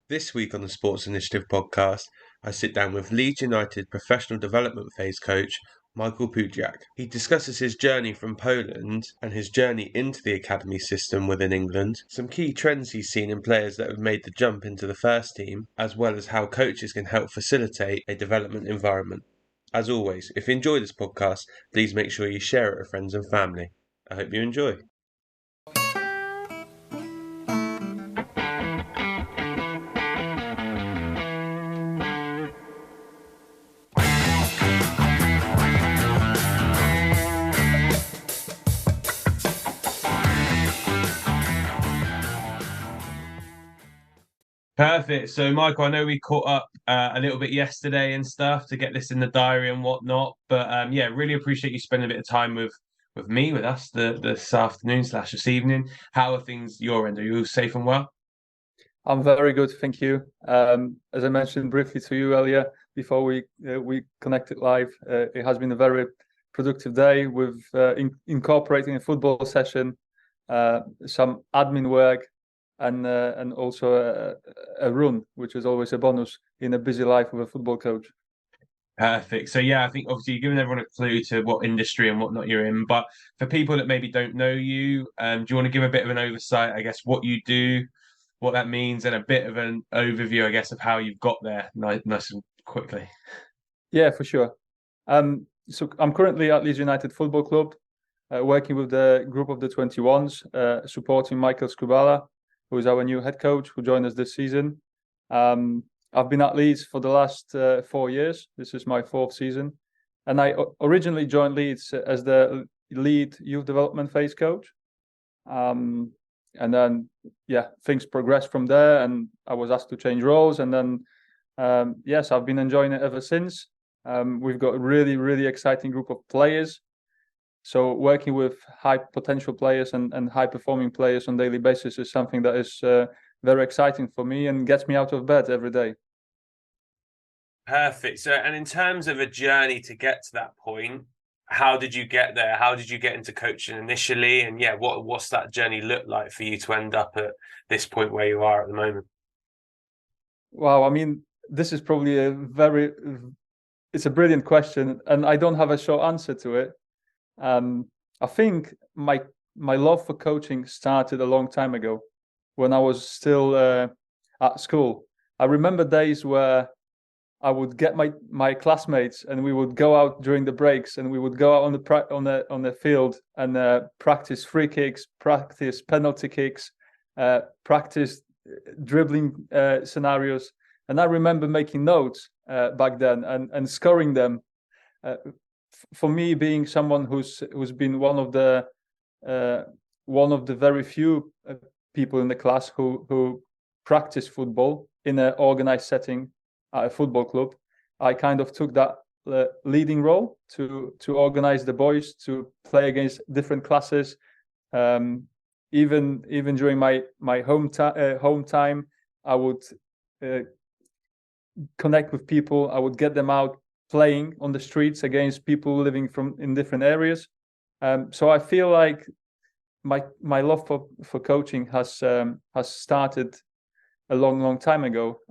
This week on the Sports Initiative podcast, I sit down with Leeds United professional development phase coach Michal Pujdak. He discusses his journey from Poland and his journey into the academy system within England, some key trends he's seen in players that have made the jump into the first team, as well as how coaches can help facilitate a development environment. As always, if you enjoy this podcast, please make sure you share it with friends and family. I hope you enjoy. Perfect. So, Michael, I know we caught up a little bit yesterday and stuff to get this in the diary and whatnot. But yeah, really appreciate you spending a bit of time with me, with us, this afternoon slash this evening. How are things your end? Are you all safe and well? I'm very good, thank you. As I mentioned briefly to you earlier, before we connected live, it has been a very productive day with incorporating a football session, some admin work, and also a run, which is always a bonus in a busy life of a football coach. Perfect. So yeah, I think obviously you're giving everyone a clue to what industry and whatnot you're in. But for people that maybe don't know you, do you want to give a bit of an oversight, I guess, what you do, what that means, and a bit of an overview, I guess, of how you've got there nice and quickly? Yeah, for sure. So I'm currently at Leeds United Football Club, working with the group of the 21s, supporting Michael Skubala, who is our new head coach, who joined us this season. I've been at Leeds for the last 4 years. This is my 4th season. And I originally joined Leeds as the lead youth development phase coach. And then, yeah, things progressed from there and I was asked to change roles. And then, yes, I've been enjoying it ever since. We've got a really, really exciting group of players. So working with high potential players and high performing players on a daily basis is something that is very exciting for me and gets me out of bed every day. Perfect. So, and in terms of a journey to get to that point, how did you get there? How did you get into coaching initially? And yeah, what's that journey look like for you to end up at this point where you are at the moment? Wow, I mean, this is probably it's a brilliant question, and I don't have a short answer to it. I think my love for coaching started a long time ago when I was still at school. I remember days where I would get my classmates and we would go out during the breaks and we would go out on the field and practice free kicks, practice penalty kicks, practice dribbling scenarios. And I remember making notes back then and scoring them. For me, being someone who's been one of the very few people in the class who practice football in an organized setting at a football club, I kind of took that leading role to organize the boys to play against different classes. Even during my home time, I would connect with people. I would get them out playing on the streets against people living in different areas. So I feel like my love for coaching has started a long time ago.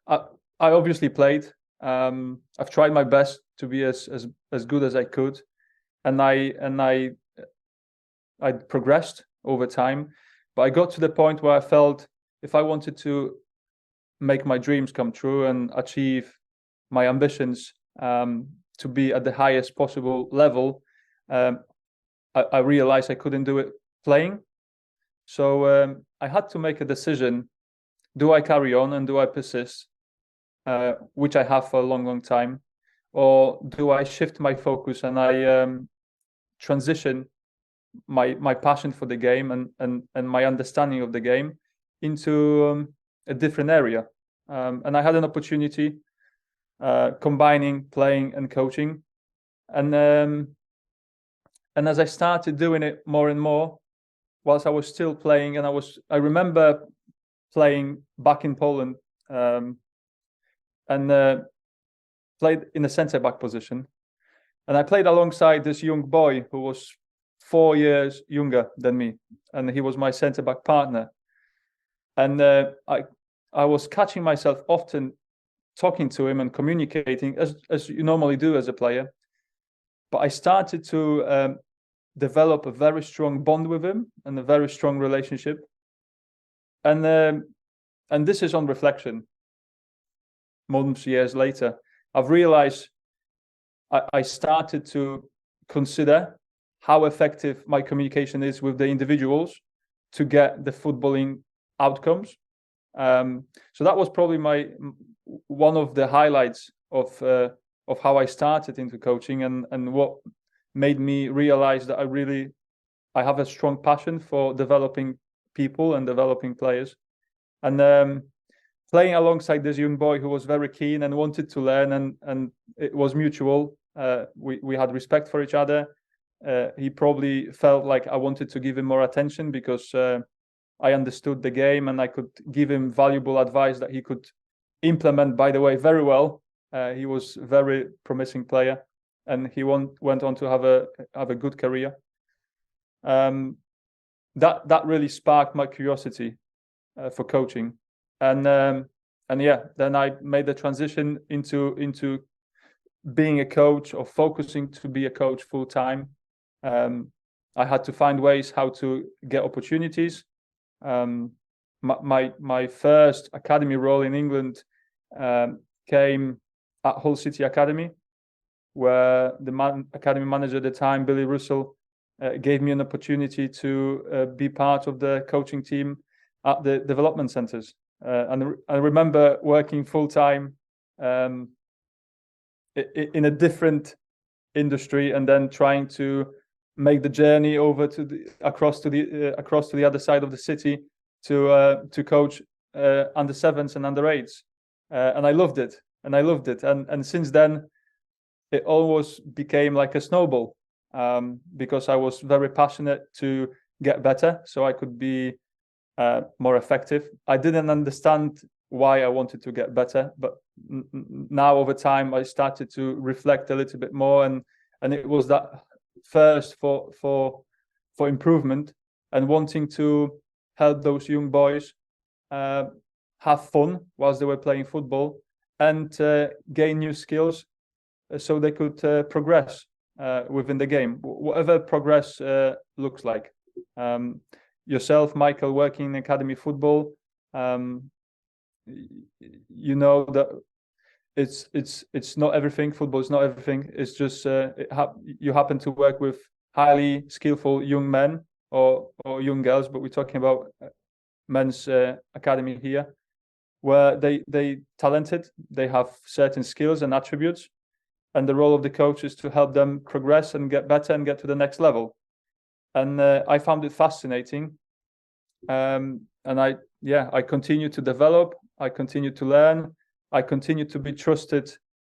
I obviously played. I've tried my best to be as good as I could, and I progressed over time. But I got to the point where I felt if I wanted to make my dreams come true and achieve my ambitions to be at the highest possible level, I realized I couldn't do it playing. So I had to make a decision. Do I carry on and do I persist, which I have for a long time, or do I shift my focus and I transition my passion for the game and my understanding of the game into a different area? And I had an opportunity combining playing and coaching, and as I started doing it more and more, whilst I was still playing, and I remember playing back in Poland, and played in the centre back position, and I played alongside this young boy who was 4 years younger than me, and he was my centre back partner. And I was catching myself often talking to him and communicating as you normally do as a player. But I started to develop a very strong bond with him and a very strong relationship. And this is on reflection. Months, years later, I've realized I started to consider how effective my communication is with the individuals to get the footballing outcomes. So that was probably one of the highlights of how I started into coaching, and what made me realize that I have a strong passion for developing people and developing players. And playing alongside this young boy who was very keen and wanted to learn, and it was mutual. We had respect for each other. He probably felt like I wanted to give him more attention because I understood the game and I could give him valuable advice that he could implement, by the way, very well. He was a very promising player, and he went on to have a good career. That really sparked my curiosity for coaching, and yeah, then I made the transition into being a coach, or focusing to be a coach full time. I had to find ways how to get opportunities. My first academy role in England came at Hull City Academy, where the academy manager at the time, Billy Russell, gave me an opportunity to be part of the coaching team at the development centres. And I remember working full time in a different industry, and then trying to make the journey over across to the other side of the city to coach under sevens and under eights, and I loved it. And since then, it almost became like a snowball, because I was very passionate to get better, so I could be more effective. I didn't understand why I wanted to get better, but now over time I started to reflect a little bit more, and it was that thirst for improvement and wanting to help those young boys have fun whilst they were playing football, and gain new skills so they could progress within the game, whatever progress looks like. Yourself, Michael, working in academy football, you know that it's not everything. Football is not everything. It's just you happen to work with highly skillful young men or young girls, but we're talking about men's academy here, where they talented, they have certain skills and attributes, and the role of the coach is to help them progress and get better and get to the next level. And I found it fascinating, and I continue to develop, I continue to learn, I continue to be trusted,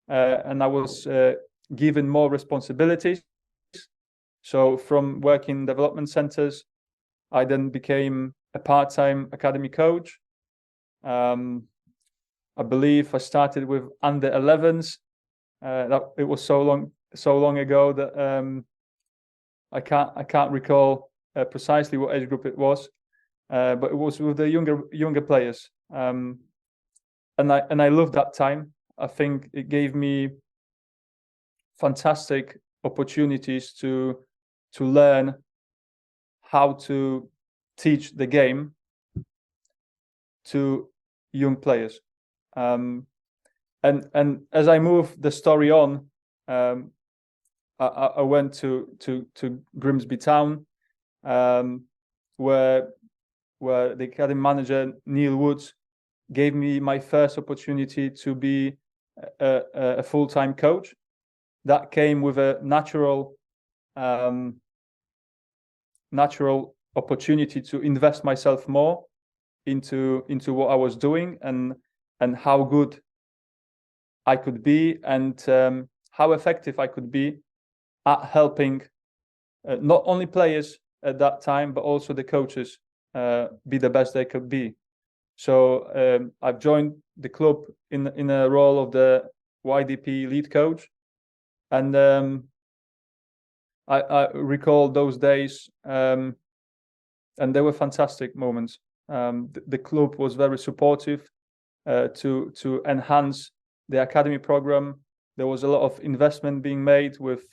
and I was given more responsibilities. So from working in development centers, I then became a part-time academy coach. I believe I started with under 11s. It was so long ago that I can't recall precisely what age group it was, but it was with the younger players, and I loved that time. I think it gave me fantastic opportunities to learn how to teach the game to young players. And as I move the story on, I went to Grimsby town, where the academy manager, Neil Woods, gave me my first opportunity to be a full-time coach. That came with a natural opportunity to invest myself more into what I was doing, and how good I could be, and how effective I could be at helping not only players at that time, but also the coaches be the best they could be. So I've joined the club in a role of the YDP lead coach, and I recall those days, and they were fantastic moments. The club was very supportive to enhance the academy program. There was a lot of investment being made with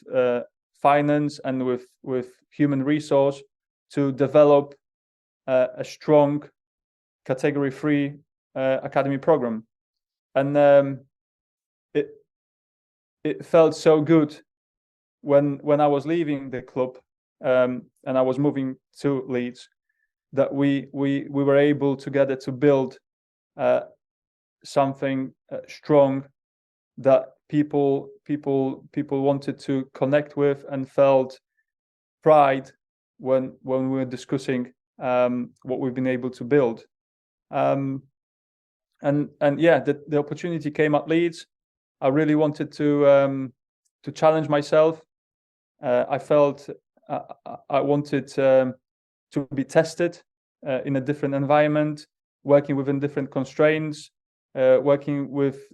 finance and with human resource to develop a strong category 3 academy program. And it felt so good when I was leaving the club and I was moving to Leeds, that we were able together to build something strong that people wanted to connect with and felt pride when we were discussing what we've been able to build. And yeah, the opportunity came at Leeds. I really wanted to challenge myself. I felt I wanted to be tested in a different environment, working within different constraints, working with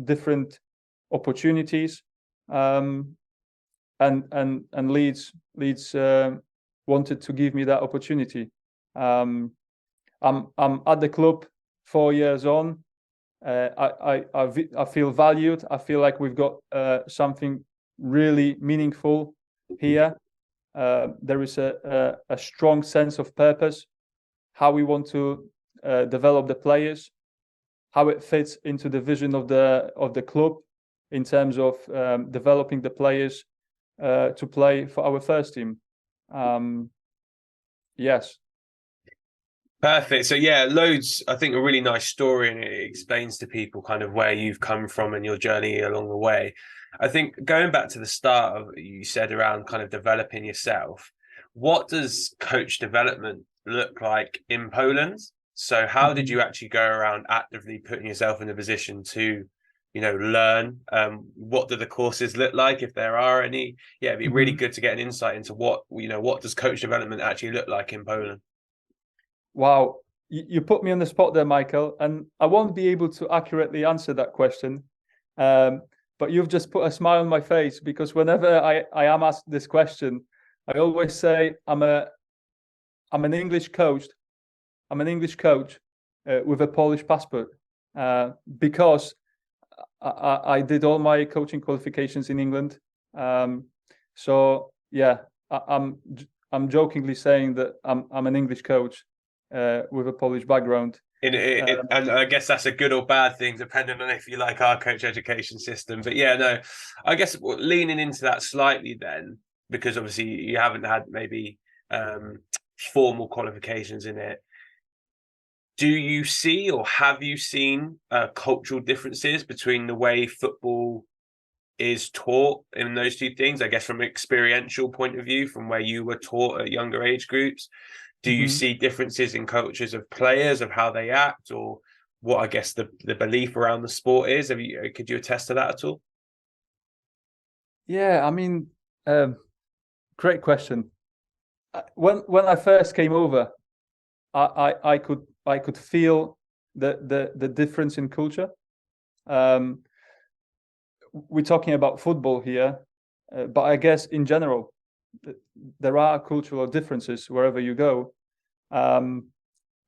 different opportunities, and Leeds wanted to give me that opportunity. I'm at the club 4 years on. I feel valued. I feel like we've got something really meaningful here. There is a strong sense of purpose, how we want to develop the players, how it fits into the vision of the club in terms of developing the players to play for our first team. Yes. Perfect. So yeah, loads, I think a really nice story, and it explains to people kind of where you've come from and your journey along the way. I think going back to the start of you said around kind of developing yourself, what does coach development look like in Poland? So how did you actually go around actively putting yourself in a position to, learn? What do the courses look like, if there are any? Yeah, it'd be really good to get an insight into what does coach development actually look like in Poland? Wow, you put me on the spot there, Michael, and I won't be able to accurately answer that question. But you've just put a smile on my face, because whenever I am asked this question, I always say I'm an English coach. I'm an English coach with a Polish passport, because I did all my coaching qualifications in England. So yeah, I'm jokingly saying that I'm an English coach with a Polish background. And I guess that's a good or bad thing, depending on if you like our coach education system. But yeah, no, I guess leaning into that slightly then, because obviously you haven't had maybe formal qualifications in it. Do you see, or have you seen cultural differences between the way football is taught in those two things? I guess from an experiential point of view, from where you were taught at younger age groups. Do you see differences in cultures of players, of how they act, or what I guess the belief around the sport is? Could you attest to that at all? Yeah, I mean, great question. When I first came over, I could feel the difference in culture. We're talking about football here, but I guess in general, there are cultural differences wherever you go. One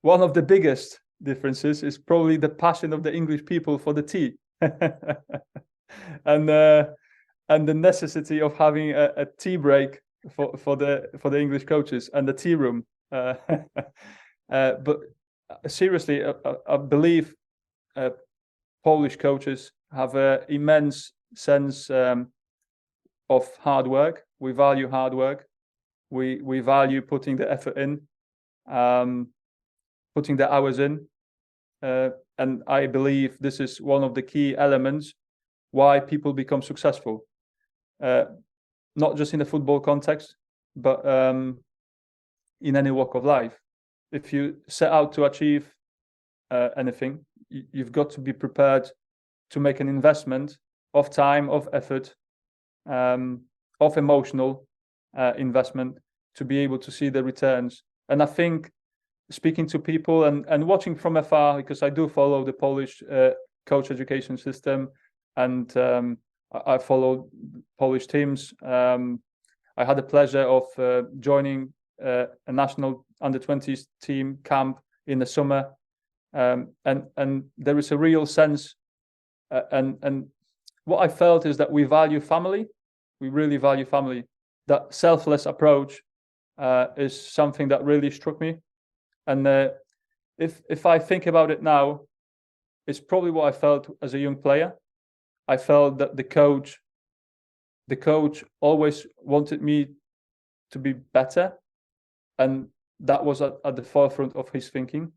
of the biggest differences is probably the passion of the English people for the tea, and the necessity of having a tea break for the English coaches and the tea room. But seriously, I believe Polish coaches have an immense sense of hard work. We value hard work. We value putting the effort in, putting the hours in, and I believe this is one of the key elements why people become successful, not just in the football context, but in any walk of life. If you set out to achieve anything, you've got to be prepared to make an investment of time, of effort, of emotional investment to be able to see the returns. And I think speaking to people and watching from afar, because I do follow the Polish coach education system, and I follow Polish teams. I had the pleasure of joining a national under-20s team camp in the summer, and there is a real sense, and what I felt is that we value family. We really value family. That selfless approach is something that really struck me, and if I think about it now, it's probably what I felt as a young player. I felt that the coach always wanted me to be better, and that was at the forefront of his thinking.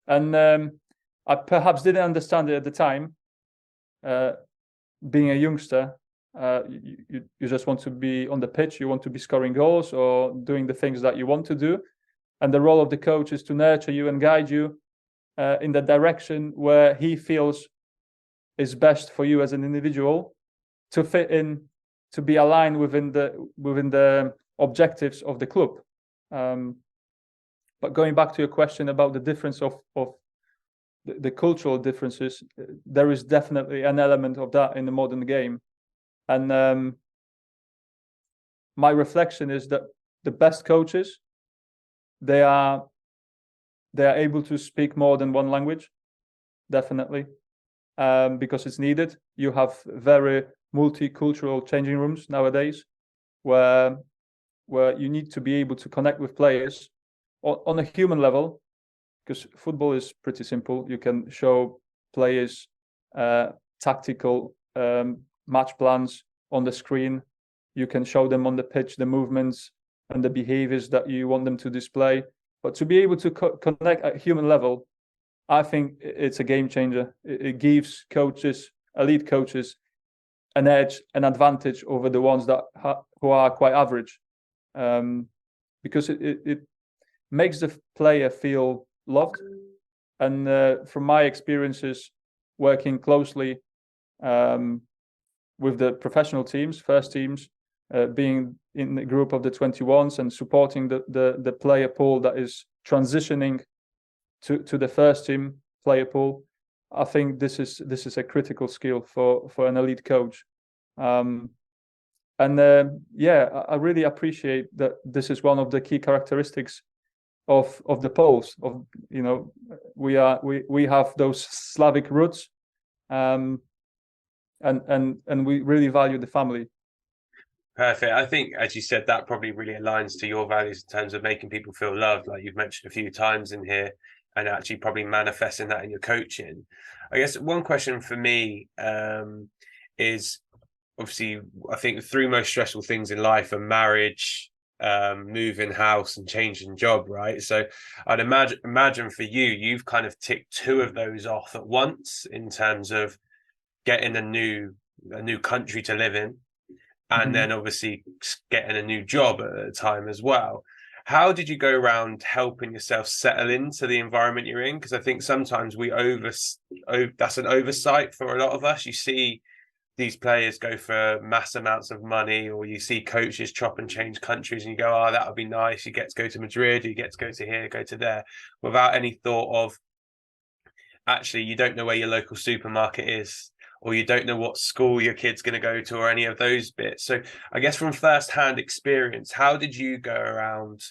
And I perhaps didn't understand it at the time. Being a youngster, you just want to be on the pitch, you want to be scoring goals or doing the things that you want to do. And the role of the coach is to nurture you and guide you in the direction where he feels is best for you as an individual, to fit in, to be aligned within the objectives of the club. But going back to your question about the difference of the cultural differences, there is definitely an element of that in the modern game. And my reflection is that the best coaches, they are able to speak more than one language, definitely, because it's needed. You have very multicultural changing rooms nowadays, where you need to be able to connect with players on a human level, because football is pretty simple. You can show players tactical match plans on the screen. You can show them on the pitch the movements and the behaviors that you want them to display. But to be able to connect at human level, I think it's a game changer. It gives coaches, elite coaches, an edge, an advantage over the ones that who are quite average, because it makes the player feel loved. And from my experiences working closely with the professional teams, first teams, being in the group of the 21s and supporting the player pool that is transitioning to the first team player pool, I think this is a critical skill for an elite coach. I really appreciate that this is one of the key characteristics of the Poles. Of, you know, we have those Slavic roots, and we really value the family. Perfect. I think, as you said, that probably really aligns to your values in terms of making people feel loved, like you've mentioned a few times in here, and actually probably manifesting that in your coaching. I guess one question for me is, obviously, I think the three most stressful things in life are marriage, moving house, and changing job, right? So I'd imagine for you, you've kind of ticked two of those off at once in terms of getting a new country to live in, and then obviously getting a new job at the time as well. How did you go around helping yourself settle into the environment you're in? Because I think sometimes that's an oversight for a lot of us. You see these players go for mass amounts of money, or you see coaches chop and change countries and you go, oh, that would be nice. You get to go to Madrid, you get to go to here, go to there, without any thought of, actually, you don't know where your local supermarket is, or you don't know what school your kid's going to go to, or any of those bits. So I guess from first-hand experience, how did you go around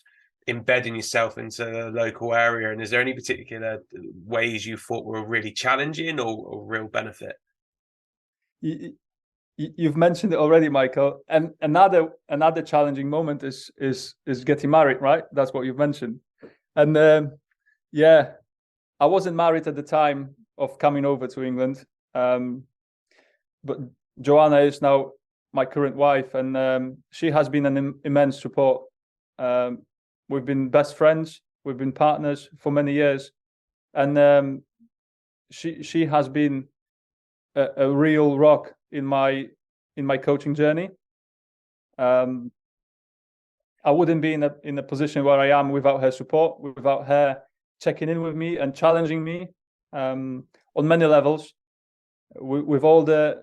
embedding yourself into the local area? And is there any particular ways you thought were really challenging or real benefit? You've mentioned it already, Michael. And another challenging moment is getting married, right? That's what you've mentioned. And I wasn't married at the time of coming over to England. But Joanna is now my current wife, and she has been an immense support. We've been best friends, we've been partners for many years, and she has been a real rock in my coaching journey. I wouldn't be in a position where I am without her support, without her checking in with me and challenging me on many levels, with all the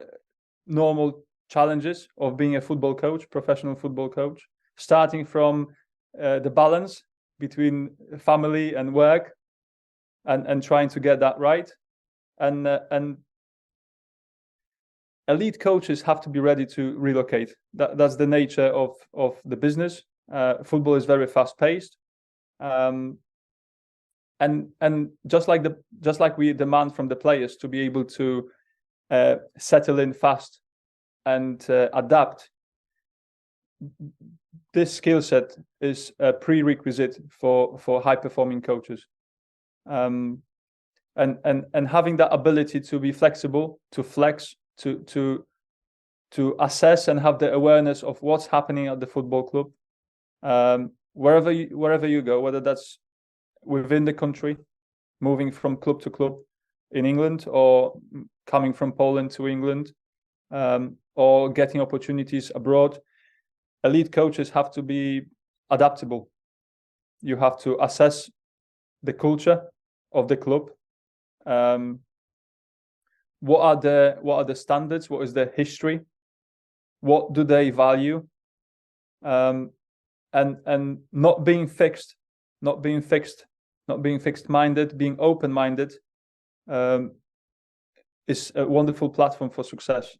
normal challenges of being a football coach, professional football coach, starting from the balance between family and work, and trying to get that right. And elite coaches have to be ready to relocate. That's the nature of the business. Football is very fast paced. and just like we demand from the players to be able to settle in fast and adapt, this skill set is a prerequisite for high performing coaches. And having that ability to be flexible, to flex, to assess and have the awareness of what's happening at the football club, wherever you go, whether that's within the country, moving from club to club in England, or coming from Poland to England, or getting opportunities abroad. Elite coaches have to be adaptable. You have to assess the culture of the club. What are the standards? What is the history? What do they value? And not being fixed minded, being open minded, is a wonderful platform for success.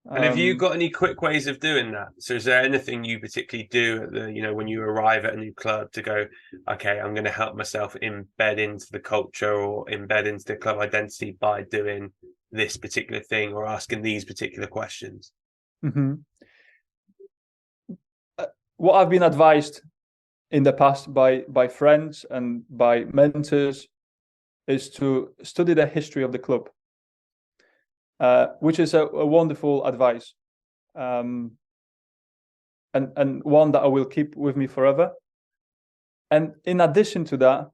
And have you got any quick ways of doing that? So is there anything you particularly do at the, when you arrive at a new club to go, okay, I'm going to help myself embed into the culture or embed into the club identity by doing this particular thing or asking these particular questions? Mm-hmm. What I've been advised in the past by friends and by mentors is to study the history of the club, which is a wonderful advice, and one that I will keep with me forever. And in addition to that,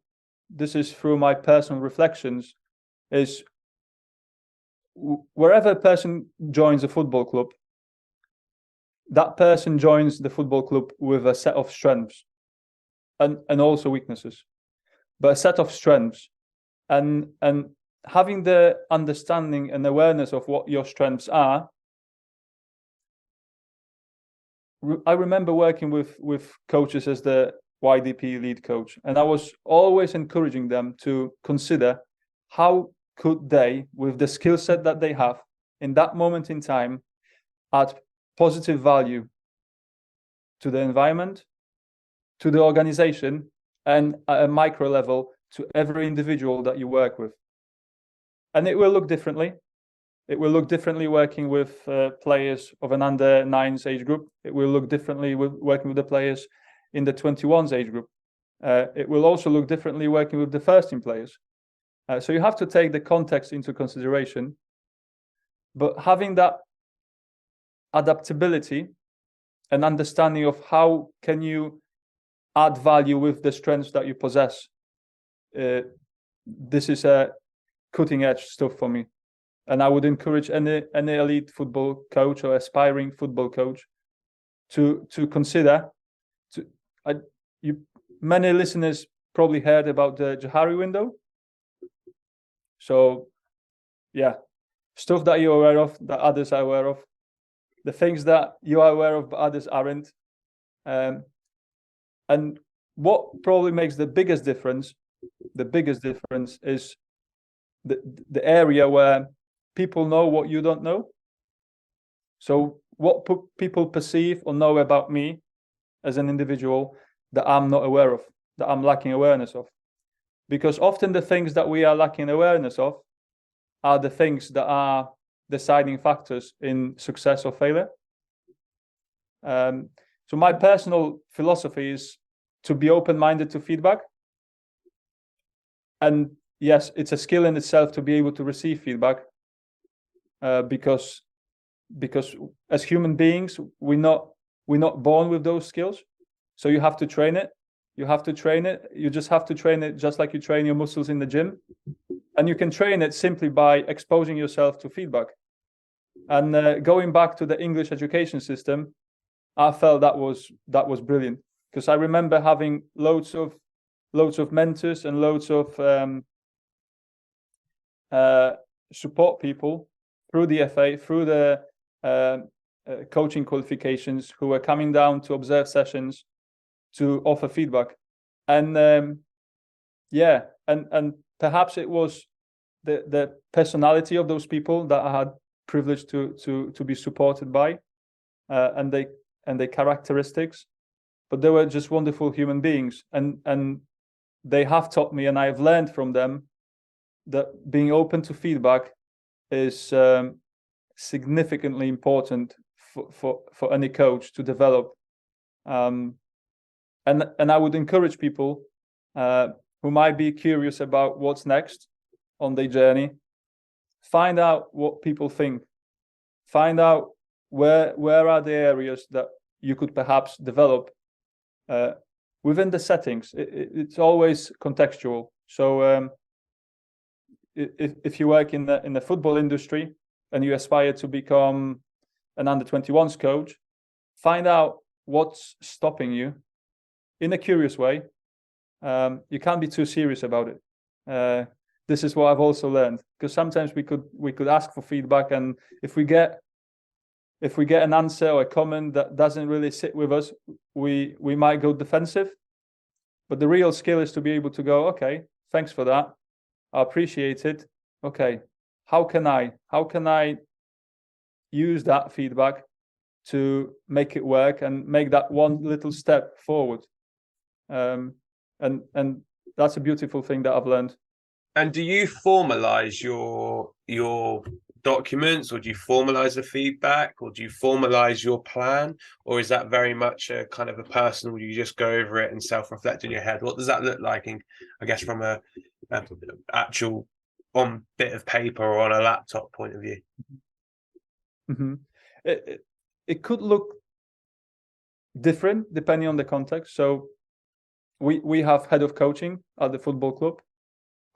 this is through my personal reflections, is wherever a person joins a football club, that person joins the football club with a set of strengths and also weaknesses, but a set of strengths, and having the understanding and awareness of what your strengths are. I remember working with coaches as the YDP lead coach, and I was always encouraging them to consider how could they, with the skill set that they have in that moment in time, add positive value to the environment, to the organization, and at a micro level to every individual that you work with. And it will look differently. It will look differently working with players of an under 9s age group. It will look differently with working with the players in the 21s age group. It will also look differently working with the first team players. So you have to take the context into consideration, but having that adaptability and understanding of how can you add value with the strengths that you possess. This is a cutting edge stuff for me. And I would encourage any elite football coach or aspiring football coach to consider. Many listeners probably heard about the Johari window. So, yeah, stuff that you're aware of, that others are aware of, the things that you are aware of but others aren't. And what probably makes the biggest difference is the area where people know what you don't know. So what people perceive or know about me as an individual that I'm not aware of, that I'm lacking awareness of. Because often the things that we are lacking awareness of are the things that are deciding factors in success or failure. So my personal philosophy is to be open-minded to feedback. And yes, it's a skill in itself to be able to receive feedback, because as human beings, we're not born with those skills. So you have to train it. You just have to train it just like you train your muscles in the gym. And you can train it simply by exposing yourself to feedback. And going back to the English education system, I felt that was brilliant, because I remember having loads of mentors and loads of support people through the FA, through the coaching qualifications, who were coming down to observe sessions to offer feedback. And and perhaps it was the personality of those people that I had privileged to be supported by, and their characteristics, but they were just wonderful human beings. And they have taught me, and I've learned from them, that being open to feedback is significantly important for any coach to develop. And I would encourage people who might be curious about what's next on their journey, find out what people think, find out where are the areas that you could perhaps develop within the settings. It's always contextual. So if you work in the football industry and you aspire to become an under-21s coach, find out what's stopping you in a curious way. You can't be too serious about it. This is what I've also learned, because sometimes we could ask for feedback, and if we get an answer or a comment that doesn't really sit with us, we might go defensive. But the real skill is to be able to go, okay, thanks for that, I appreciate it. Okay, how can I use that feedback to make it work and make that one little step forward? And that's a beautiful thing that I've learned. And do you formalize your documents, or do you formalize the feedback, or do you formalize your plan, or is that very much a kind of a personal, you just go over it and self-reflect in your head? What does that look like, I guess, from a actual on bit of paper or on a laptop point of view? Mm-hmm. It could look different depending on the context. So we have head of coaching at the football club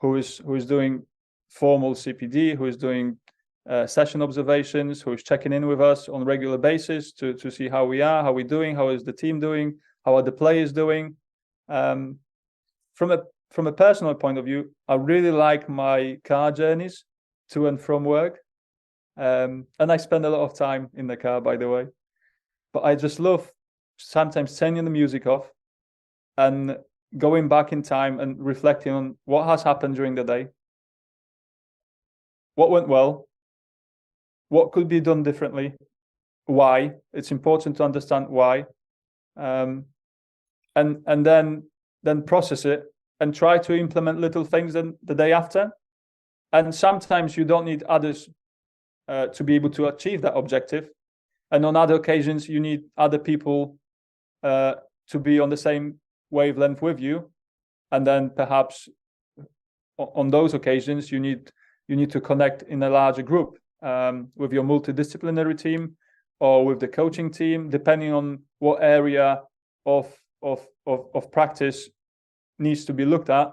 who is doing formal CPD, who is doing session observations, who is checking in with us on a regular basis to see how we are, how we're doing, how is the team doing, how are the players doing. From a personal point of view, I really like my car journeys to and from work. And I spend a lot of time in the car, by the way. But I just love sometimes turning the music off and going back in time and reflecting on what has happened during the day, what went well, what could be done differently, why. It's important to understand why, and then process it and try to implement little things the day after. And sometimes you don't need others to be able to achieve that objective, and on other occasions you need other people to be on the same wavelength with you, and then perhaps on those occasions you need to connect in a larger group with your multidisciplinary team or with the coaching team, depending on what area of practice needs to be looked at.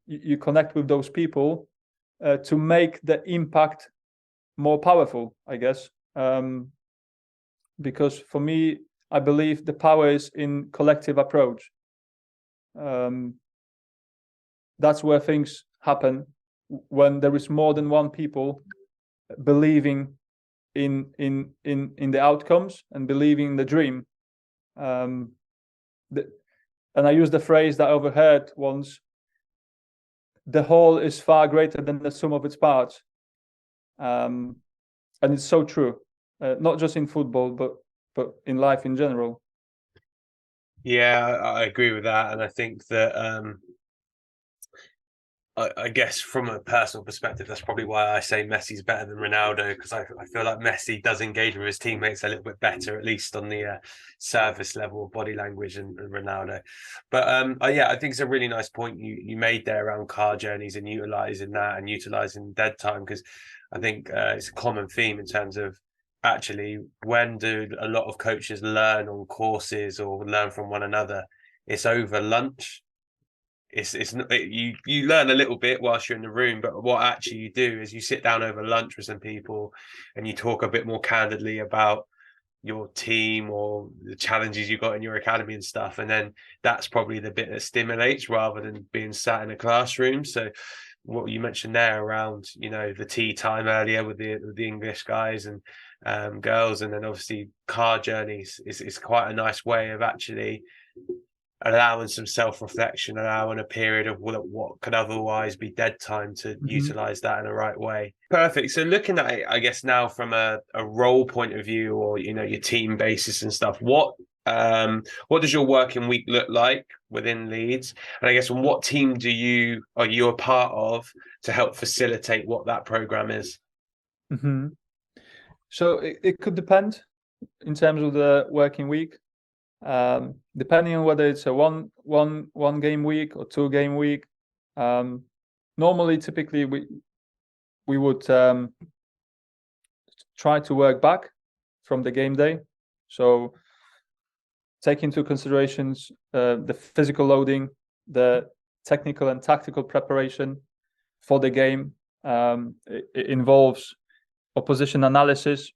You connect with those people to make the impact more powerful, I guess, because for me, I believe the power is in collective approach. That's where things happen, when there is more than one people believing in the outcomes and believing in the dream. And I use the phrase that I overheard once: the whole is far greater than the sum of its parts. And it's so true, not just in football, but in life in general. Yeah, I agree with that. And I think that I guess from a personal perspective, that's probably why I say Messi's better than Ronaldo, because I feel like Messi does engage with his teammates a little bit better, at least on the surface level of body language, and Ronaldo. But yeah, I think it's a really nice point you made there around car journeys and utilizing that and utilizing dead time, because I think it's a common theme in terms of actually when do a lot of coaches learn on courses or learn from one another? It's over lunch. It's not, you learn a little bit whilst you're in the room, but what actually you do is you sit down over lunch with some people and you talk a bit more candidly about your team or the challenges you got in your academy and stuff, and then that's probably the bit that stimulates rather than being sat in a classroom. So what you mentioned there around, you know, the tea time earlier with the English guys and girls, and then obviously car journeys is quite a nice way of actually allowing some self-reflection, allowing a period of what could otherwise be dead time to utilize that in the right way. Perfect. So looking at it, I guess now from a role point of view, or, you know, your team basis and stuff, what What does your working week look like within Leeds? And I guess what team are you a part of to help facilitate what that program is? Mm-hmm. So it could depend in terms of the working week, depending on whether it's a one game week or 2 game week. Normally, typically, we would try to work back from the game day. So take into considerations the physical loading, the technical and tactical preparation for the game. It involves opposition analysis,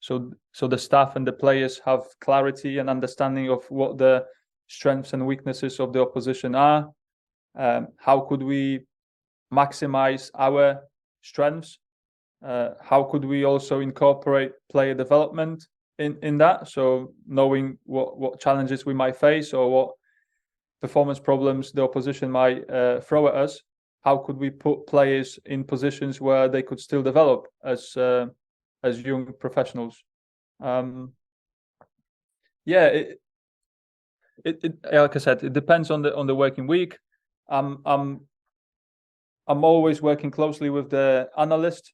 so the staff and the players have clarity and understanding of what the strengths and weaknesses of the opposition are. How could we maximize our strengths? How could we also incorporate player development in that? So knowing what challenges we might face or what performance problems the opposition might throw at us, how could we put players in positions where they could still develop as young professionals? It like I said, it depends on the working week. I'm always working closely with the analyst,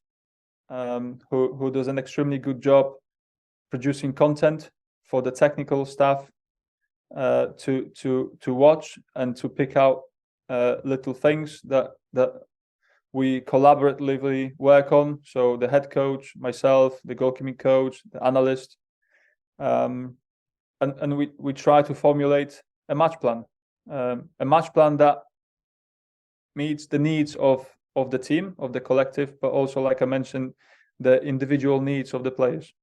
who does an extremely good job producing content for the technical staff to watch and to pick out little things that we collaboratively work on. So the head coach, myself, the goalkeeping coach, the analyst, and we try to formulate a match plan that meets the needs of the team, of the collective, but also, like I mentioned, the individual needs of the players.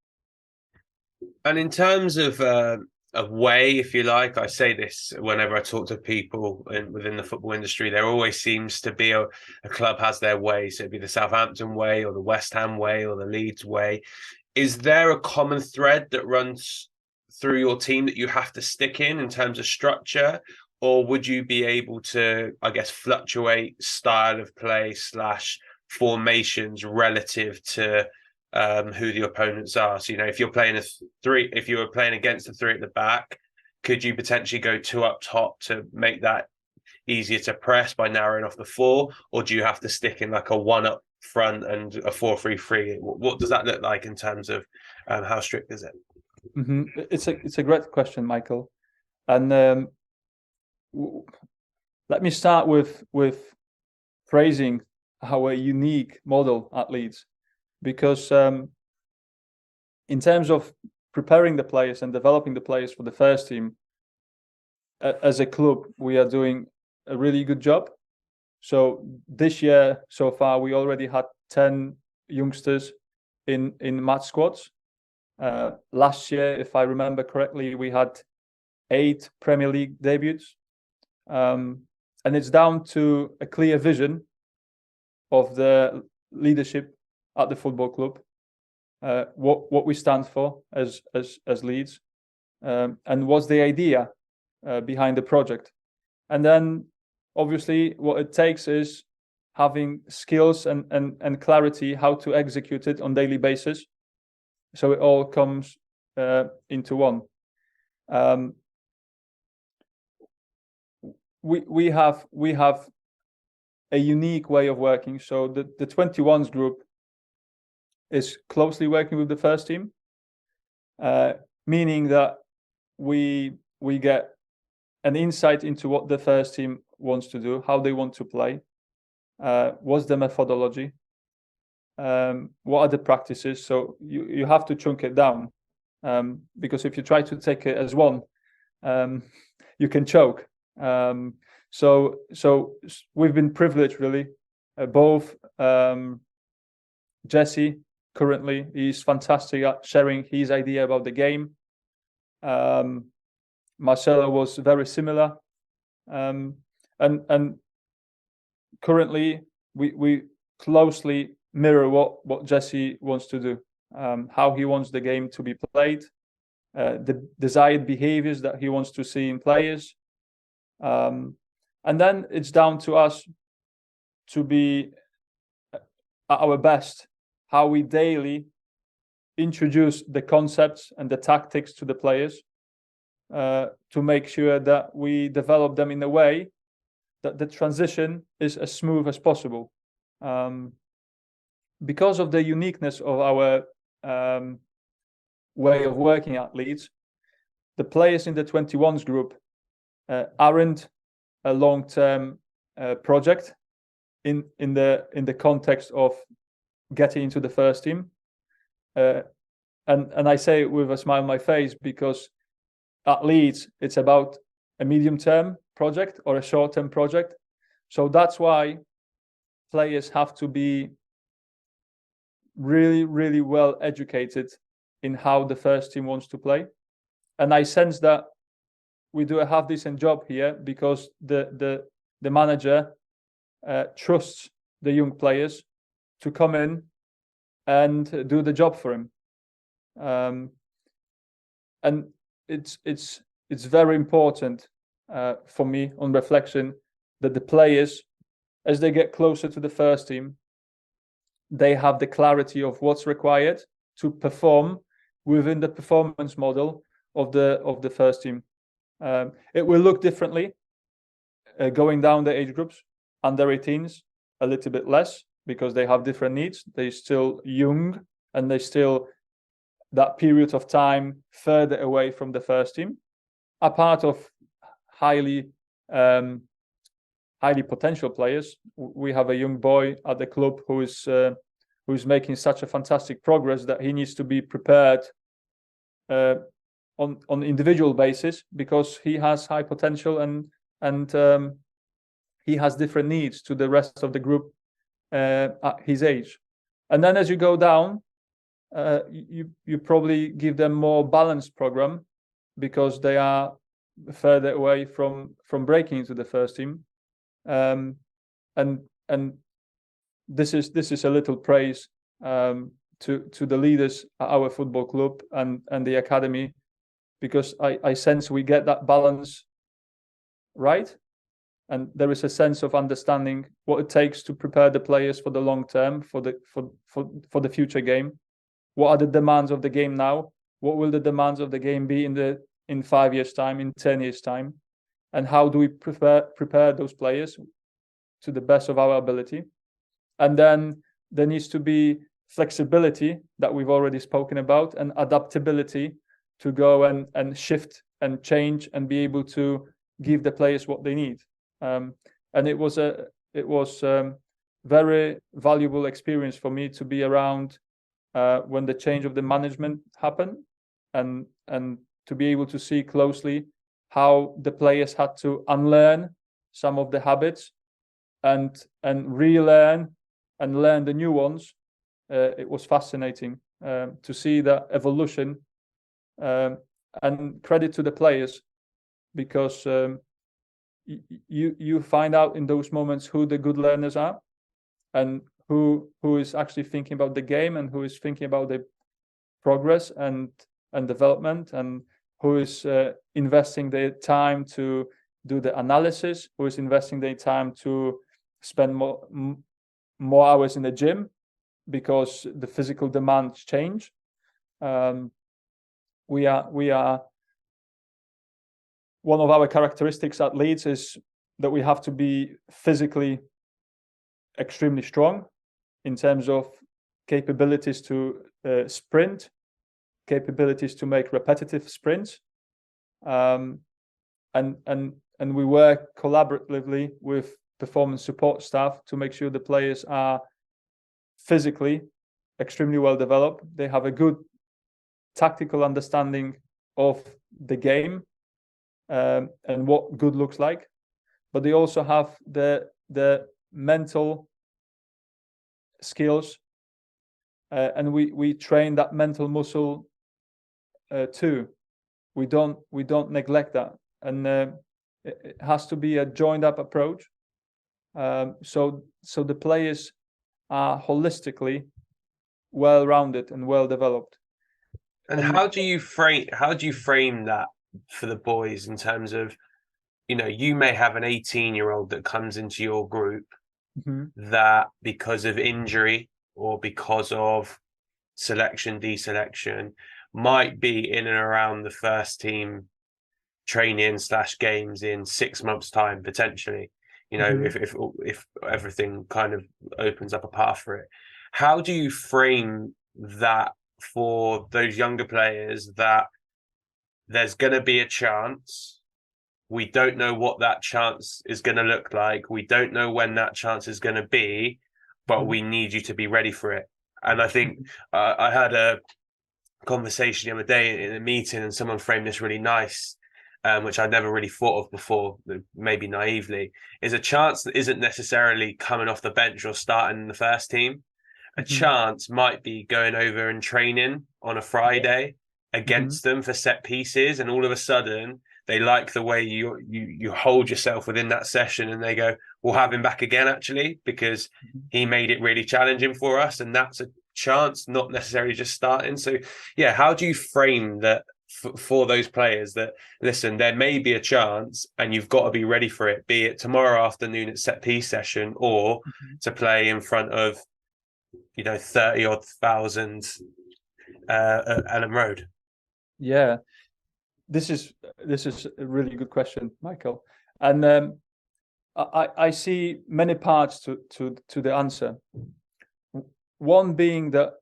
And in terms of a way, if you like, I say this whenever I talk to people within the football industry, there always seems to be a club has their way. So it'd be the Southampton way or the West Ham way or the Leeds way. Is there a common thread that runs through your team that you have to stick in terms of structure? Or would you be able to, I guess, fluctuate style of play / formations relative to who the opponents are? So, if you're playing if you were playing against the three at the back, could you potentially go 2 up top to make that easier to press by narrowing off the 4? Or do you have to stick in like a 1 up front and a 4-3-3? What does that look like in terms of how strict is it? Mm-hmm. It's a great question, Michael. And let me start with praising our unique model at Leeds, because in terms of preparing the players and developing the players for the first team, as a club, we are doing a really good job. So this year, so far, we already had 10 youngsters in match squads. Last year, if I remember correctly, we had 8 Premier League debuts. And it's down to a clear vision of the leadership at the football club, what we stand for as Leeds, and what's the idea behind the project. And then obviously what it takes is having skills and clarity how to execute it on daily basis, so it all comes into one. We have a unique way of working. So the 21s group is closely working with the first team, meaning that we get an insight into what the first team wants to do, how they want to play, what's the methodology, what are the practices. So you have to chunk it down, because if you try to take it as one, you can choke. So we've been privileged, really. Both Jesse, currently, he's fantastic at sharing his idea about the game. Marcelo was very similar, and currently we closely mirror what Jesse wants to do, how he wants the game to be played, the desired behaviors that he wants to see in players. And then it's down to us to be at our best, how we daily introduce the concepts and the tactics to the players, to make sure that we develop them in a way that the transition is as smooth as possible. Because of the uniqueness of our way of working at Leeds, the players in the 21s group aren't a long-term project in the context of getting into the first team. And I say it with a smile on my face, because at Leeds it's about a medium-term project or a short-term project. So that's why players have to be really, really well educated in how the first team wants to play. And I sense that we do a half-decent job here, because the manager trusts the young players to come in and do the job for him. And it's very important for me, on reflection, that the players, as they get closer to the first team, they have the clarity of what's required to perform within the performance model of the first team. It will look differently going down the age groups. Under 18s, a little bit less, because they have different needs. They're still young, and they still, that period of time further away from the first team, are part of highly potential players. We have a young boy at the club who is making such a fantastic progress that he needs to be prepared on individual basis, because he has high potential and he has different needs to the rest of the group at his age. And then as you go down, you probably give them more balanced program, because they are further away from breaking into the first team. And this is a little praise to the leaders at our football club and the academy, because I sense we get that balance right, and there is a sense of understanding what it takes to prepare the players for the long term, for the future game. What are the demands of the game now? What will the demands of the game be in 5 years' time, in 10 years' time? And how do we prepare those players to the best of our ability? And then there needs to be flexibility that we've already spoken about, and adaptability to go and shift and change and be able to give the players what they need. And it was very valuable experience for me to be around when the change of the management happened, and to be able to see closely how the players had to unlearn some of the habits and relearn and learn the new ones. It was fascinating to see that evolution, and credit to the players, because you find out in those moments who the good learners are, and who is actually thinking about the game, and who is thinking about the progress and development, and who is investing their time to do the analysis, who is investing their time to spend more hours in the gym because the physical demands change. We are one of our characteristics at Leeds is that we have to be physically extremely strong in terms of capabilities to sprint, capabilities to make repetitive sprints, and we work collaboratively with performance support staff to make sure the players are physically extremely well developed. They have a good tactical understanding of the game and what good looks like, but they also have the mental skills, and we train that mental muscle too. We don't neglect that, and it has to be a joined up approach. So the players are holistically well-rounded and well-developed. And how do you frame that for the boys in terms of, you may have an 18-year-old that comes into your group that, because of injury or because of selection, deselection, might be in and around the first team training / games in 6 months' time potentially. You know, Mm-hmm. if everything kind of opens up a path for it. How do you frame that for those younger players that there's going to be a chance? We don't know what that chance is going to look like. We don't know when that chance is going to be, but we need you to be ready for it. And I think I had a conversation the other day in a meeting, and someone framed this really nice, which I'd never really thought of before, maybe naively, is a chance that isn't necessarily coming off the bench or starting in the first team. A Mm-hmm. chance might be going over and training on a Friday against them for set pieces, and all of a sudden they like the way you hold yourself within that session, and they go, "We'll have him back again, actually, because he made it really challenging for us," and that's a chance, not necessarily just starting. So, yeah, how do you frame that for those players that listen? There may be a chance, and you've got to be ready for it. Be it tomorrow afternoon at set piece session, or to play in front of 30 odd thousand at Elland Road. Yeah, this is a really good question, Michael, and I see many parts to the answer. One being that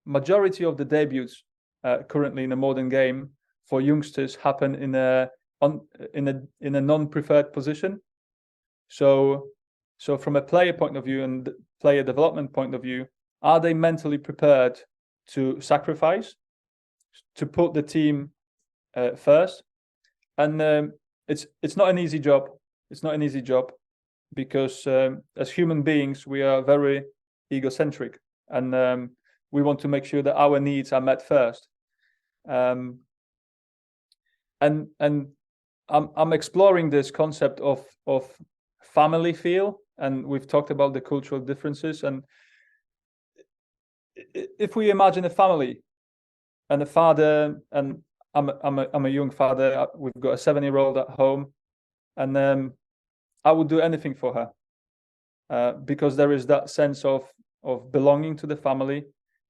majority of the debuts currently in the modern game for youngsters happen in a non-preferred position. So from a player point of view and player development point of view, are they mentally prepared to sacrifice, to put the team first? And it's not an easy job. It's not an easy job because as human beings, we are very egocentric, and we want to make sure that our needs are met first. And I'm exploring this concept of family feel, and we've talked about the cultural differences. And if we imagine a family and a father, and I'm a young father, we've got a 7-year-old at home, and I would do anything for her because there is that sense of belonging to the family,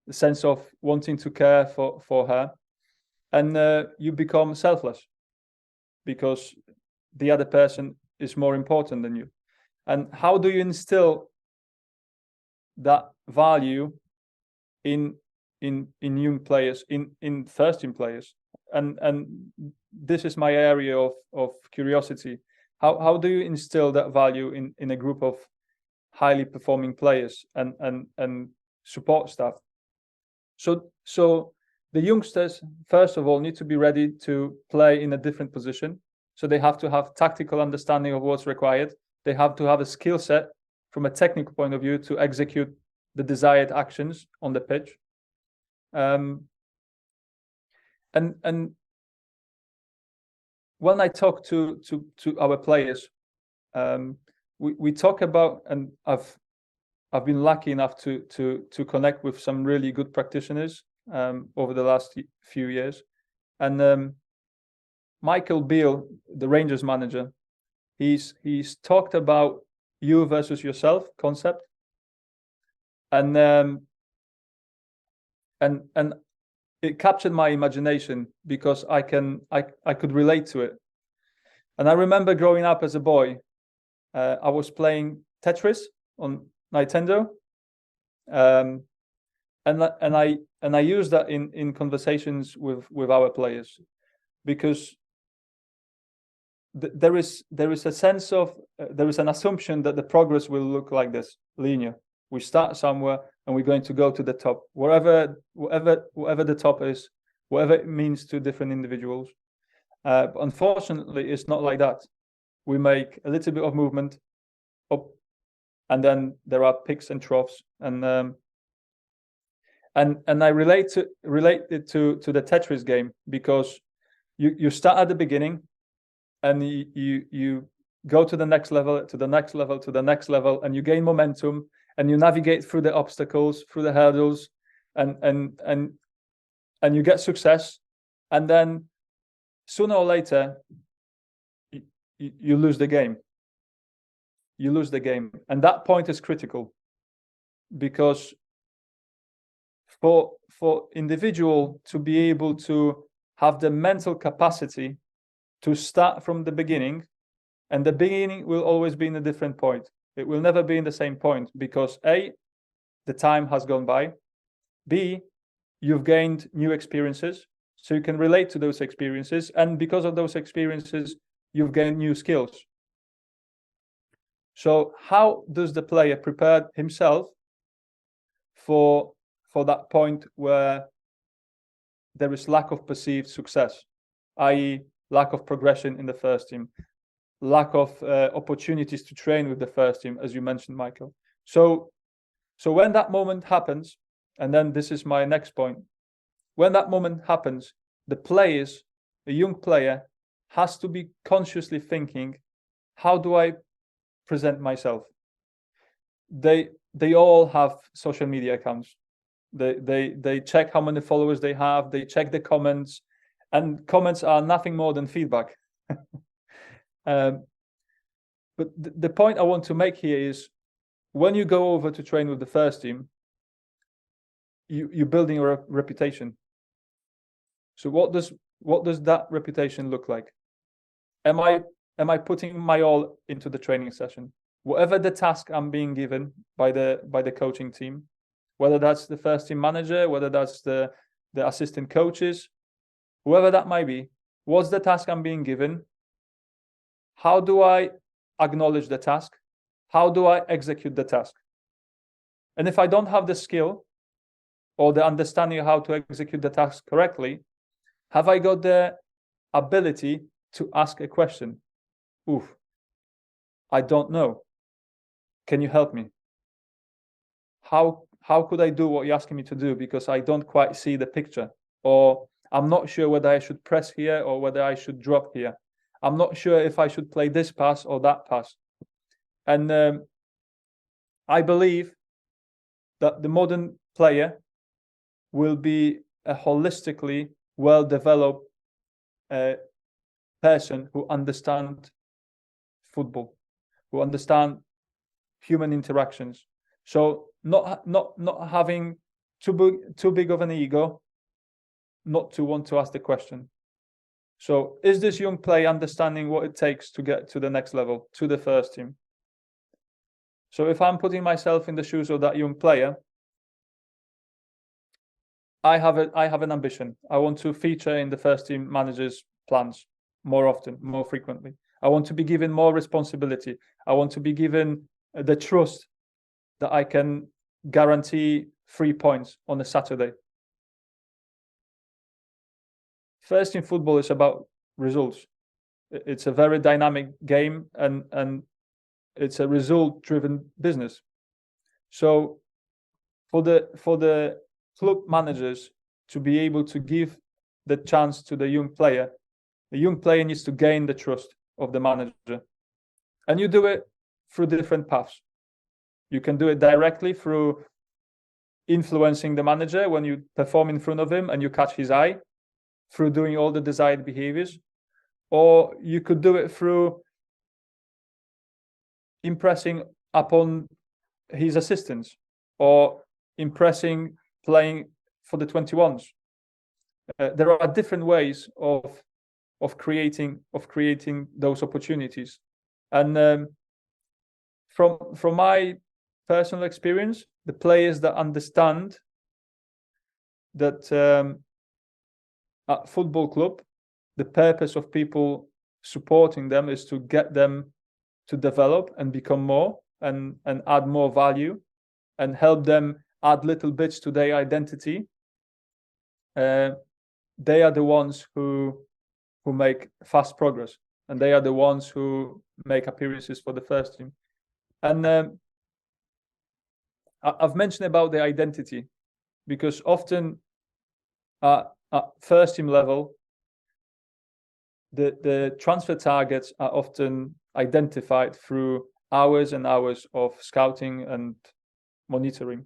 the sense of wanting to care for her, and you become selfless because the other person is more important than you. And how do you instill that value in young players, in first-team players? And this is my area of curiosity. How do you instill that value in a group of highly performing players and support staff? So the youngsters, first of all, need to be ready to play in a different position. So they have to have tactical understanding of what's required. They have to have a skill set from a technical point of view to execute the desired actions on the pitch. And when I talk to our players, we talk about, and I've been lucky enough to connect with some really good practitioners over the last few years. And Michael Beale, the Rangers manager, he's talked about you versus yourself concept, and it captured my imagination because I could relate to it. And I remember growing up as a boy, I was playing Tetris on Nintendo, and I use that in conversations with our players, because there is a sense of there is an assumption that the progress will look like this, linear. We start somewhere and we're going to go to the top, whatever the top is, whatever it means to different individuals. But unfortunately, it's not like that. We make a little bit of movement up, and then there are peaks and troughs, and I relate it to the Tetris game, because you start at the beginning, and you go to the next level, to the next level, to the next level, and you gain momentum, and you navigate through the obstacles, through the hurdles, and you get success, and then sooner or later you lose the game. You lose the game, and that point is critical, because for individual to be able to have the mental capacity to start from the beginning, and the beginning will always be in a different point. It will never be in the same point because A, the time has gone by. B, you've gained new experiences, so you can relate to those experiences. And because of those experiences, you've gained new skills. So how does the player prepare himself for that point where there is lack of perceived success, i.e. lack of progression in the first team, lack of opportunities to train with the first team, as you mentioned, Michael. So when that moment happens, and then this is my next point, when that moment happens, the young player has to be consciously thinking, how do I present myself? They all have social media accounts. They check how many followers they have, they check the comments, and comments are nothing more than feedback. But the point I want to make here is, when you go over to train with the first team, you're building a reputation. So what does that reputation look like? Am I putting my all into the training session? Whatever the task I'm being given by the coaching team, whether that's the first team manager, whether that's the assistant coaches, whoever that might be, what's the task I'm being given? How do I acknowledge the task? How do I execute the task? And if I don't have the skill or the understanding of how to execute the task correctly, have I got the ability to ask a question? Oof, I don't know. Can you help me? How could I do what you're asking me to do, because I don't quite see the picture, or I'm not sure whether I should press here or whether I should drop here. I'm not sure if I should play this pass or that pass. And I believe that the modern player will be a holistically well-developed person who understands football, who understands human interactions. So not having too big of an ego, not to want to ask the question. So is this young player understanding what it takes to get to the next level, to the first team? So if I'm putting myself in the shoes of that young player, I have an ambition. I want to feature in the first team manager's plans more often, more frequently. I want to be given more responsibility. I want to be given the trust that I can guarantee 3 points on a Saturday. First team football is about results. It's a very dynamic game, and it's a result-driven business. So for the club managers to be able to give the chance to the young player needs to gain the trust of the manager. And you do it through different paths. You can do it directly through influencing the manager when you perform in front of him and you catch his eye, through doing all the desired behaviors. Or you could do it through impressing upon his assistants, or impressing playing for the 21s. There are different ways of creating those opportunities. And from my personal experience, the players that understand that at football club, the purpose of people supporting them is to get them to develop and become more and add more value and help them add little bits to their identity. They are the ones who make fast progress, and they are the ones who make appearances for the first team. And I've mentioned about the identity, because often at first team level, the transfer targets are often identified through hours and hours of scouting and monitoring.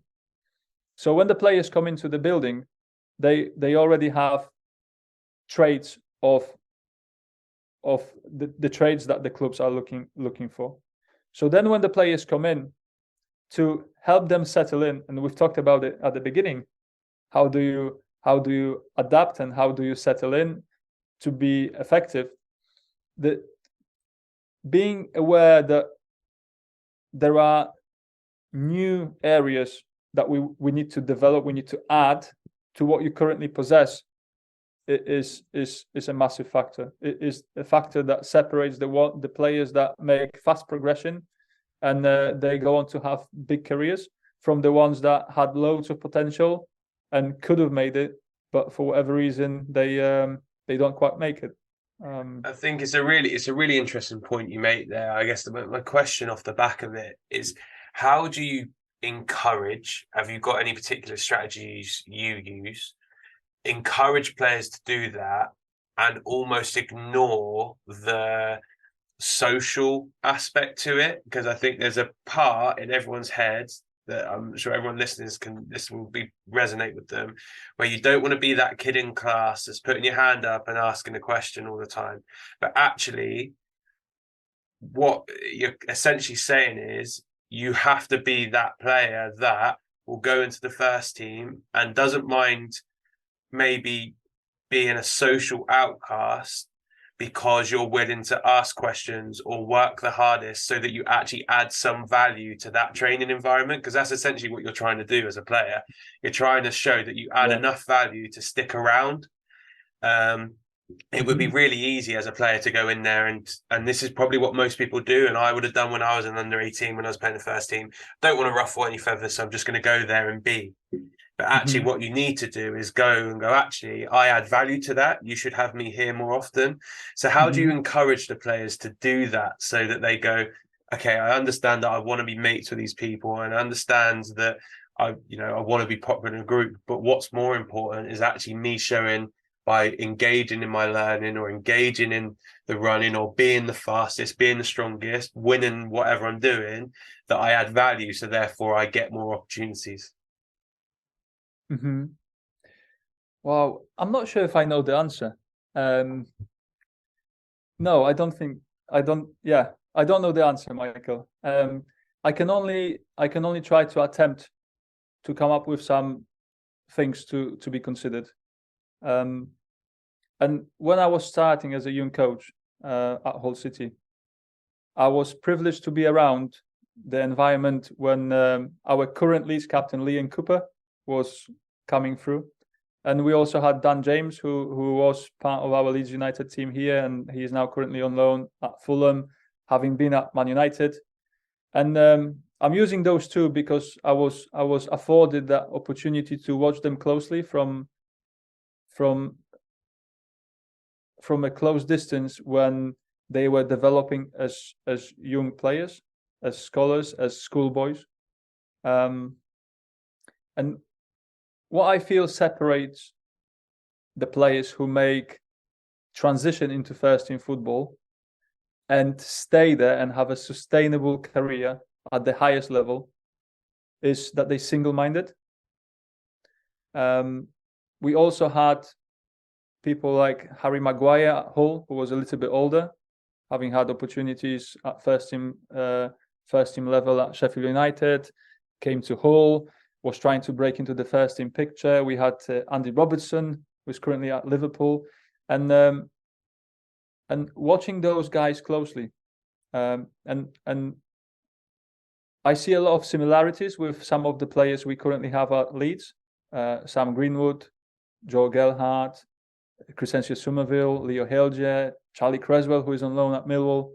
So when the players come into the building, they already have traits of the traits that the clubs are looking for. So then when the players come in, to help them settle in, and we've talked about it at the beginning, how do you adapt and how do you settle in to be effective? the being aware that there are new areas that we need to develop, we need to add to what you currently possess, is a massive factor. It is a factor that separates the players that make fast progression and they go on to have big careers from the ones that had loads of potential and could have made it, but for whatever reason they don't quite make it. I think it's a really interesting point you make there. I guess my question off the back of it is, how do you encourage? Have you got any particular strategies you use? Encourage players to do that and almost ignore the social aspect to it, because I think there's a part in everyone's head that I'm sure everyone listening this will resonate with them, where you don't want to be that kid in class that's putting your hand up and asking a question all the time. But actually, what you're essentially saying is you have to be that player that will go into the first team and doesn't mind maybe being a social outcast because you're willing to ask questions or work the hardest so that you actually add some value to that training environment, because that's essentially what you're trying to do as a player. You're trying to show that you add enough value to stick around. It would be really easy as a player to go in there and this is probably what most people do, and I would have done when I was an under 18 when I was playing the first team. Don't want to ruffle any feathers, so I'm just going to go there and be. But actually, what you need to do is go, actually, I add value to that. You should have me here more often. So how do you encourage the players to do that so that they go, okay, I understand that I want to be mates with these people and I understand that I want to be popular in a group. But what's more important is actually me showing by engaging in my learning or engaging in the running or being the fastest, being the strongest, winning whatever I'm doing, that I add value. So therefore I get more opportunities. Well, I'm not sure if I know the answer. No, I don't know the answer, Michael. I can only try to attempt to come up with some things to be considered. And when I was starting as a young coach at Hull City, I was privileged to be around the environment when our current Leeds captain, Liam Cooper, was coming through. And we also had Dan James, who was part of our Leeds United team here, and he is now currently on loan at Fulham, having been at Man United. And I'm using those two because I was afforded that opportunity to watch them closely from a close distance when they were developing as young players, as scholars, as schoolboys. And what I feel separates the players who make transition into first team football and stay there and have a sustainable career at the highest level is that they're single-minded. We also had people like Harry Maguire at Hull, who was a little bit older, having had opportunities at first team level at Sheffield United, came to Hull, was trying to break into the first team picture. We had Andy Robertson, who's currently at Liverpool, and watching those guys closely, and I see a lot of similarities with some of the players we currently have at Leeds: Sam Greenwood, Joe Gelhardt, Crescencio Somerville, Leo Helge, Charlie Creswell, who is on loan at Millwall,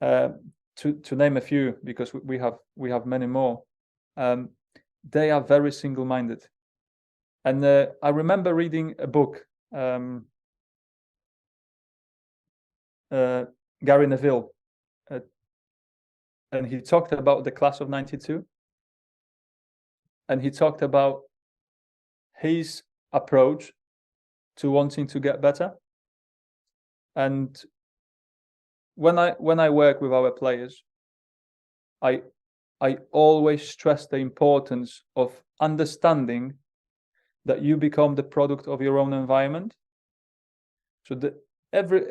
to name a few, because we have many more. They are very single-minded, and I remember reading a book, Gary Neville, and he talked about the class of '92, and he talked about his approach to wanting to get better. And when I work with our players, I always stress the importance of understanding that you become the product of your own environment. So that every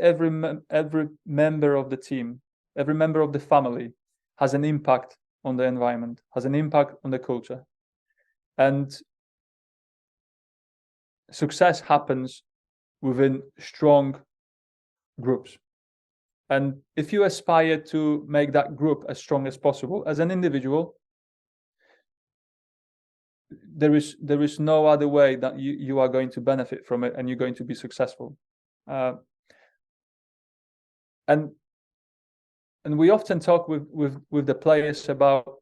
member of the team, every member of the family has an impact on the environment, has an impact on the culture. And success happens within strong groups. And if you aspire to make that group as strong as possible as an individual, there is no other way that you are going to benefit from it and you're going to be successful. And we often talk with the players about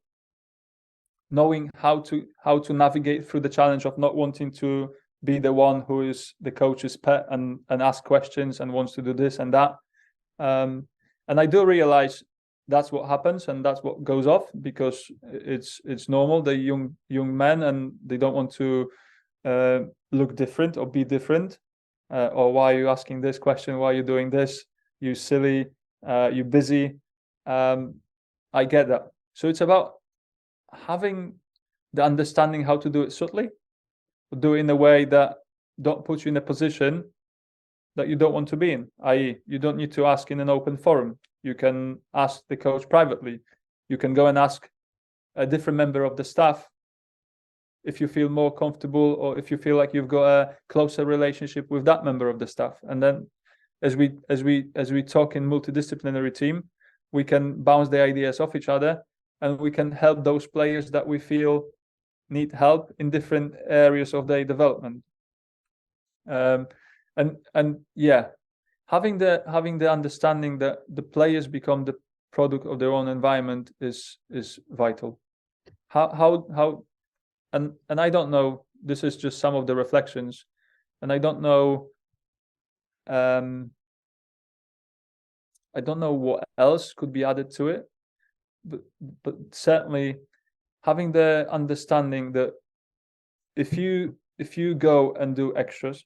knowing how to navigate through the challenge of not wanting to be the one who is the coach's pet and ask questions and wants to do this and that. And I do realize that's what happens and that's what goes off, because it's normal. They're young men and they don't want to look different or be different. Or why are you asking this question? Why are you doing this? You silly, you busy. I get that. So it's about having the understanding how to do it subtly, do it in a way that don't put you in a position that you don't want to be in, i.e. you don't need to ask in an open forum. You can ask the coach privately. You can go and ask a different member of the staff if you feel more comfortable, or if you feel like you've got a closer relationship with that member of the staff. And then as we talk in multidisciplinary team, we can bounce the ideas off each other, and we can help those players that we feel need help in different areas of their development. And yeah, having the understanding that the players become the product of their own environment is vital. How and I don't know, this is just some of the reflections, and I don't know what else could be added to it, but certainly having the understanding that if you go and do extras,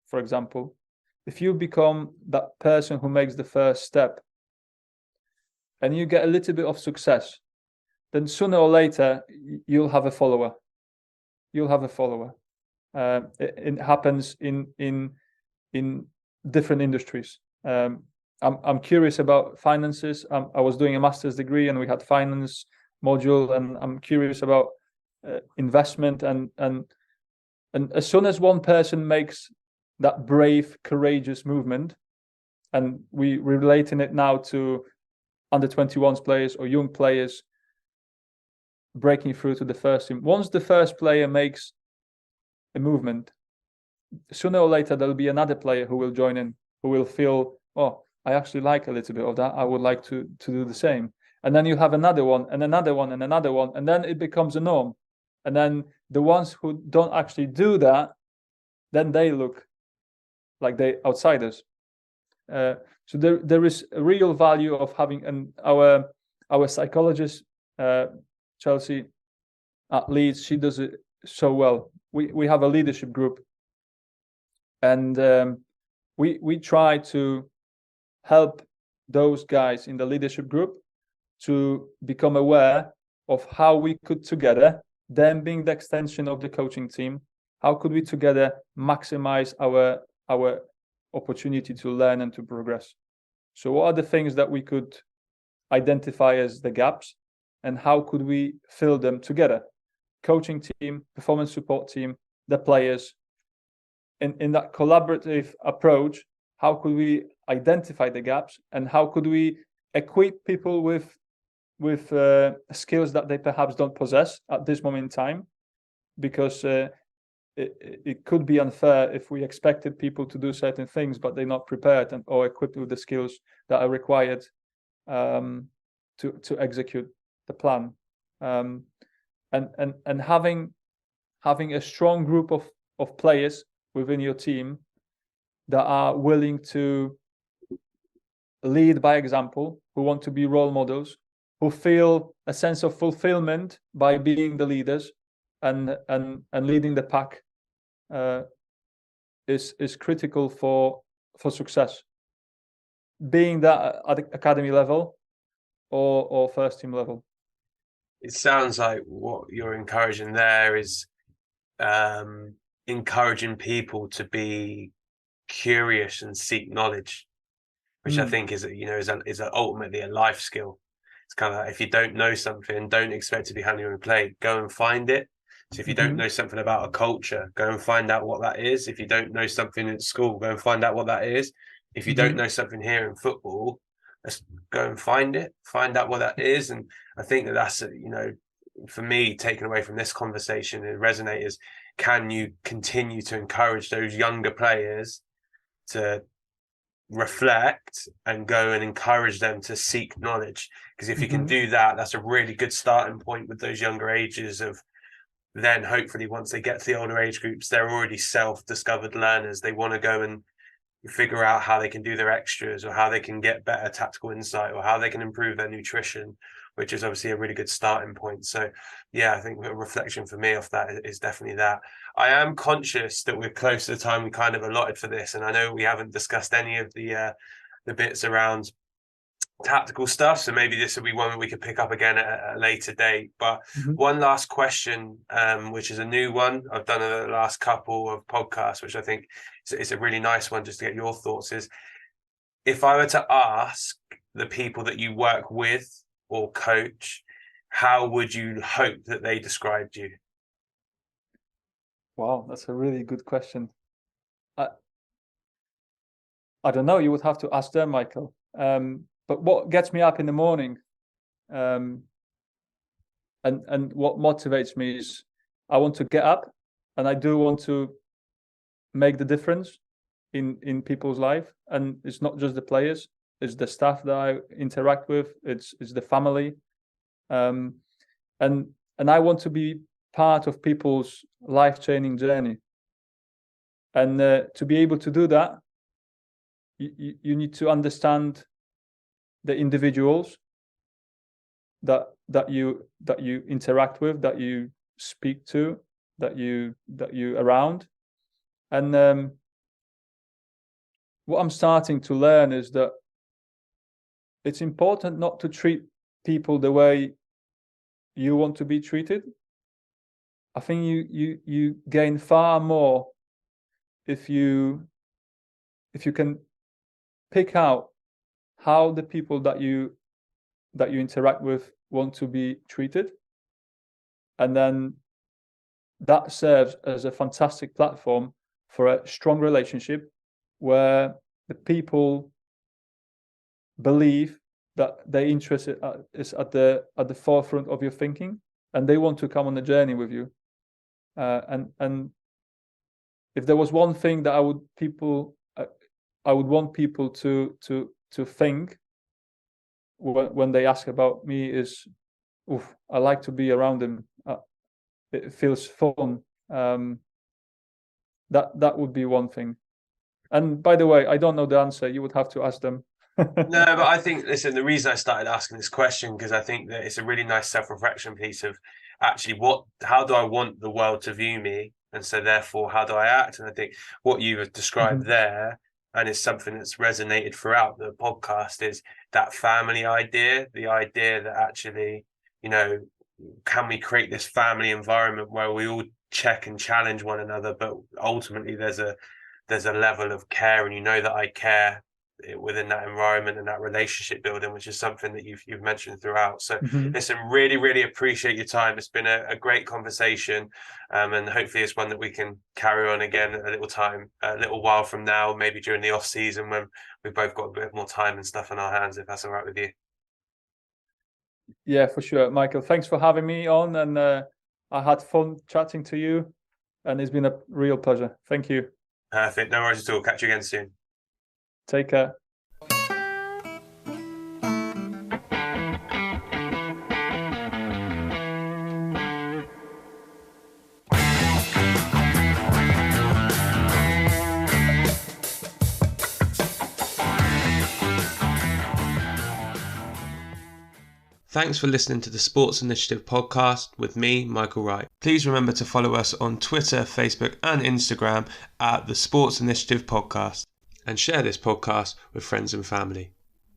for example, if you become that person who makes the first step and you get a little bit of success, then sooner or later you'll have a follower. It happens in different industries. I'm curious about finances. I was doing a master's degree and we had finance module, and I'm curious about investment, and as soon as one person makes that brave, courageous movement, and we're relating it now to under 21s players or young players breaking through to the first team. Once the first player makes a movement, sooner or later there'll be another player who will join in, who will feel, oh, I actually like a little bit of that. I would like to do the same. And then you have another one and another one and another one, and then it becomes a norm. And then the ones who don't actually do that, then they look like they outsiders. So there is a real value of having, and our psychologist Chelsea at Leeds, she does it so well. We have a leadership group, and we try to help those guys in the leadership group to become aware of how we could together, them being the extension of the coaching team, how could we together maximize our opportunity to learn and to progress. So what are the things that we could identify as the gaps, and how could we fill them together? Coaching team, performance support team, the players. In that collaborative approach, how could we identify the gaps, and how could we equip people with skills that they perhaps don't possess at this moment in time? Because it could be unfair if we expected people to do certain things, but they're not prepared or equipped with the skills that are required to execute the plan. And having a strong group of players within your team that are willing to lead by example, who want to be role models, who feel a sense of fulfillment by being the leaders and leading the pack, is critical for success, being that at academy level or first team level. It sounds like what you're encouraging there is encouraging people to be curious and seek knowledge, which I think is ultimately a life skill. It's kind of like, if you don't know something, don't expect to be handed on a plate. Go and find it. So if you don't know something about a culture, go and find out what that is. If you don't know something in school, go and find out what that is. If you don't know something here in football, let's go and find out what that is. And I think that's, for me, taken away from this conversation and resonators, can you continue to encourage those younger players to reflect and go and encourage them to seek knowledge? Because if you can do that, that's a really good starting point with those younger ages of, then hopefully once they get to the older age groups, they're already self-discovered learners. They want to go and figure out how they can do their extras, or how they can get better tactical insight, or how they can improve their nutrition, which is obviously a really good starting point. So yeah, I think a reflection for me off that is definitely that. I am conscious that we're close to the time we kind of allotted for this, and I know we haven't discussed any of the bits around tactical stuff, so maybe this will be one that we could pick up again at a later date. But one last question, which is a new one I've done in the last couple of podcasts, which I think is a really nice one just to get your thoughts, is if I were to ask the people that you work with or coach, how would you hope that they described you? Wow, that's a really good question. I don't know, you would have to ask them, Michael. But what gets me up in the morning, and what motivates me is I want to get up, and I do want to make the difference in people's life. And it's not just the players, it's the staff that I interact with, it's the family, and I want to be part of people's life-changing journey. And to be able to do that, you need to understand the individuals that you interact with, that you speak to, that you around. And what I'm starting to learn is that it's important not to treat people the way you want to be treated. I think you gain far more if you can pick out how the people that you interact with want to be treated, and then that serves as a fantastic platform for a strong relationship where the people believe that their interest is at the forefront of your thinking, and they want to come on the journey with you. And if there was one thing that I would want people to think when they ask about me is, "Oof, I like to be around them. It feels fun." That would be one thing. And by the way, I don't know the answer. You would have to ask them. No, but I think, listen, the reason I started asking this question, because I think that it's a really nice self-reflection piece of actually how do I want the world to view me? And so therefore, how do I act? And I think what you have described there, and it's something that's resonated throughout the podcast, is that family idea, the idea that actually, can we create this family environment where we all check and challenge one another, but ultimately there's a level of care, and that I care within that environment and that relationship building, which is something that you've mentioned throughout. So listen, really, really appreciate your time. It's been a great conversation, and hopefully it's one that we can carry on again a little while from now, maybe during the off season when we've both got a bit more time and stuff on our hands, if that's all right with you. Yeah, for sure, Michael. Thanks for having me on, and I had fun chatting to you, and it's been a real pleasure. Thank you. Perfect. No worries at all. Catch you again soon. Take care. Thanks for listening to the Sports Initiative podcast with me, Michael Wright. Please remember to follow us on Twitter, Facebook and Instagram at the Sports Initiative Podcast, and share this podcast with friends and family.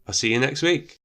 I'll see you next week.